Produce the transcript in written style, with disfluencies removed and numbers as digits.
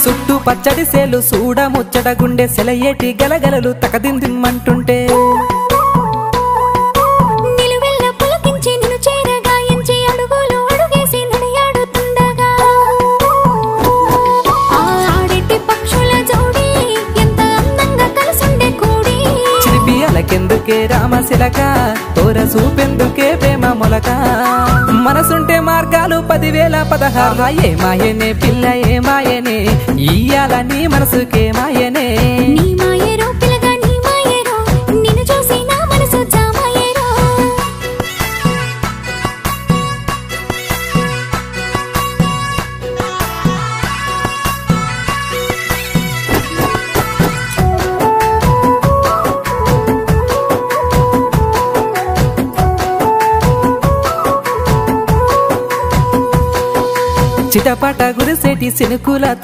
చుట్టూ పచ్చడి సేలు చూడ ముచ్చట గుండె సెలయేటి గలగలలు తకదిందిమ్మంటుంటే చిలిపియలకెందుకే రామశిలక తోర చూపెందుకే ప్రేమ మొలక మనసుంటే మార్గాలు 10,016 ఏమాయనే పిల్ల ఏమాయనే ఇయ్యాల నీ మనసుకే మాయనే నీ మాయరో పిల్లగా నీ మాయరో నిన్ను చూసి నా మనసు జామాయరో చిటపట గురిసేటి సినుకులతో